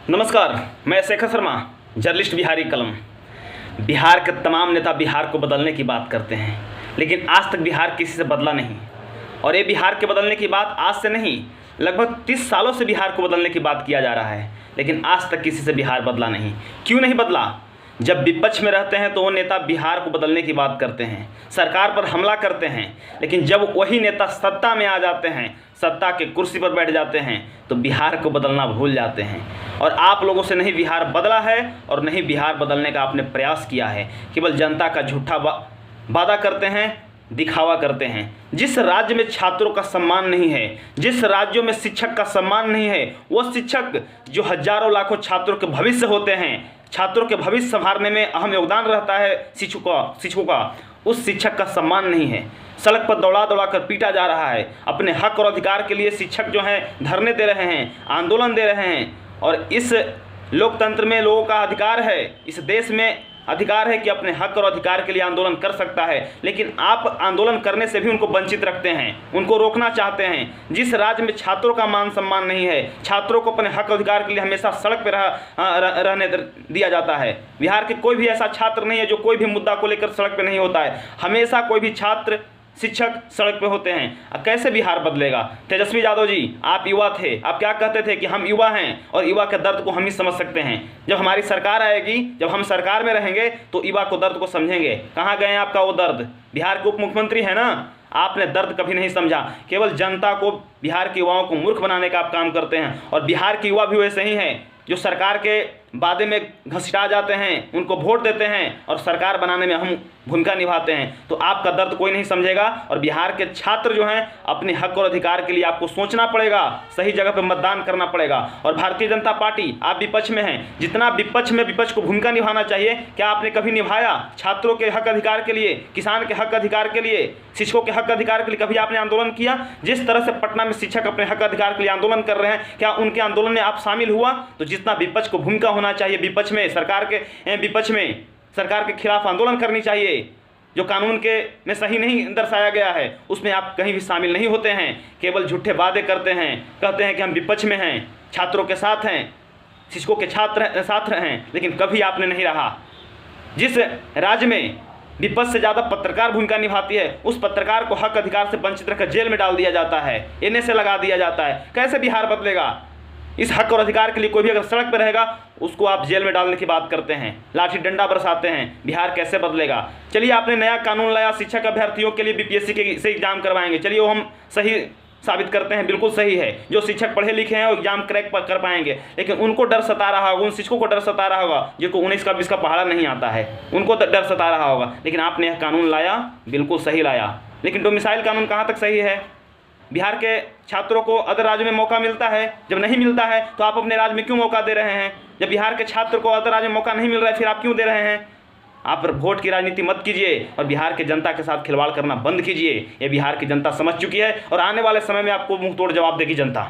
नमस्कार, मैं शेखर शर्मा, जर्नलिस्ट बिहारी कलम। बिहार के तमाम नेता बिहार को बदलने की बात करते हैं, लेकिन आज तक बिहार किसी से बदला नहीं। और ये बिहार के बदलने की बात आज से नहीं, लगभग 30 सालों से बिहार को बदलने की बात किया जा रहा है, लेकिन आज तक किसी से बिहार बदला नहीं। क्यों नहीं बदला? जब विपक्ष में रहते हैं तो वो नेता बिहार को बदलने की बात करते हैं, सरकार पर हमला करते हैं, लेकिन जब वही नेता सत्ता में आ जाते हैं, सत्ता के कुर्सी पर बैठ जाते हैं, तो बिहार को बदलना भूल जाते हैं। और आप लोगों से नहीं बिहार बदला है और नहीं बिहार बदलने का आपने प्रयास किया है। केवल जनता का झूठा वादा करते हैं, दिखावा करते हैं। जिस राज्य में छात्रों का सम्मान नहीं है, जिस राज्यों में शिक्षक का सम्मान नहीं है, वो शिक्षक जो हजारों लाखों छात्रों के भविष्य होते हैं, छात्रों के भविष्य संभालने में अहम योगदान रहता है शिक्षकों का, उस शिक्षक का सम्मान नहीं है। सड़क पर दौड़ा दौड़ा कर पीटा जा रहा है। अपने हक और अधिकार के लिए शिक्षक जो हैं धरने दे रहे हैं, आंदोलन दे रहे हैं। और इस लोकतंत्र में लोगों का अधिकार है, इस देश में अधिकार है कि अपने हक और अधिकार के लिए आंदोलन कर सकता है, लेकिन आप आंदोलन करने से भी उनको वंचित रखते हैं, उनको रोकना चाहते हैं। जिस राज्य में छात्रों का मान सम्मान नहीं है, छात्रों को अपने हक अधिकार के लिए हमेशा सड़क पर रहने दिया जाता है। बिहार के कोई भी ऐसा छात्र नहीं है जो कोई भी मुद्दा को लेकर सड़क पर नहीं होता है। हमेशा कोई भी छात्र शिक्षक सड़क पे होते हैं। कैसे बिहार बदलेगा? तेजस्वी यादव जी, आप युवा थे, आप क्या कहते थे कि हम युवा हैं और युवा के दर्द को हम ही समझ सकते हैं। जब हमारी सरकार आएगी, जब हम सरकार में रहेंगे, तो युवा को दर्द को समझेंगे। कहाँ गए आपका वो दर्द? बिहार के उप मुख्यमंत्री है ना, आपने दर्द कभी नहीं समझा। केवल जनता को, बिहार के युवाओं को मूर्ख बनाने का आप काम करते हैं। और बिहार के युवा भी वैसे ही हैं जो सरकार के वादे में घसीटा जाते हैं, उनको वोट देते हैं और सरकार बनाने में अहम भूमिका निभाते हैं। तो आपका दर्द कोई नहीं समझेगा। और बिहार के छात्र जो हैं, अपने हक और अधिकार के लिए आपको सोचना पड़ेगा, सही जगह पर मतदान करना पड़ेगा। और भारतीय जनता पार्टी, आप विपक्ष में हैं, जितना विपक्ष में विपक्ष को भूमिका निभाना चाहिए, क्या आपने कभी निभाया? छात्रों के हक अधिकार के लिए, किसान के हक अधिकार के लिए, शिक्षकों के हक अधिकार के लिए कभी आपने आंदोलन किया? जिस तरह से पटना में शिक्षक अपने हक अधिकार के लिए आंदोलन कर रहे हैं, क्या उनके आंदोलन में आप शामिल हुआ? तो जितना विपक्ष को भूमिका होना चाहिए, विपक्ष में, सरकार के विपक्ष में सरकार के खिलाफ आंदोलन करनी चाहिए, जो कानून के में सही नहीं दर्शाया गया है, उसमें आप कहीं भी शामिल नहीं होते हैं। केवल झूठे वादे करते हैं, कहते हैं कि हम विपक्ष में हैं, छात्रों के साथ हैं, शिक्षकों के साथ हैं, लेकिन कभी आपने नहीं रहा। जिस राज्य में विपक्ष से ज़्यादा पत्रकार भूमिका निभाती है, उस पत्रकार को हक अधिकार से वंचित रखकर जेल में डाल दिया जाता है, एनए से लगा दिया जाता है। कैसे बिहार बदलेगा? इस हक और अधिकार के लिए कोई भी अगर सड़क पर रहेगा, उसको आप जेल में डालने की बात करते हैं, लाठी डंडा बरसाते हैं। बिहार कैसे बदलेगा? चलिए, आपने नया कानून लाया, शिक्षक अभ्यर्थियों के लिए बीपीएससी के से एग्जाम करवाएंगे। चलिए, वो हम सही साबित करते हैं, बिल्कुल सही है। जो शिक्षक पढ़े लिखे हैं वो एग्जाम क्रैक कर पाएंगे, लेकिन उनको डर सता रहा होगा, उन शिक्षकों को डर सता रहा होगा जिनको 19 का 20 का पहाड़ा नहीं आता है, उनको डर सता रहा होगा। लेकिन आपने यह कानून लाया, बिल्कुल सही लाया, लेकिन डोमिसाइल कानून कहाँ तक सही है? बिहार के छात्रों को अदर राज्य में मौका मिलता है, जब नहीं मिलता है तो आप अपने राज्य में क्यों मौका दे रहे हैं? जब बिहार के छात्र को अदर राज्य में मौका नहीं मिल रहा है, फिर आप क्यों दे रहे हैं? आप वोट की राजनीति मत कीजिए और बिहार के जनता के साथ खिलवाड़ करना बंद कीजिए। ये बिहार की जनता समझ चुकी है और आने वाले समय में आपको मुंह तोड़ जवाब देगी जनता।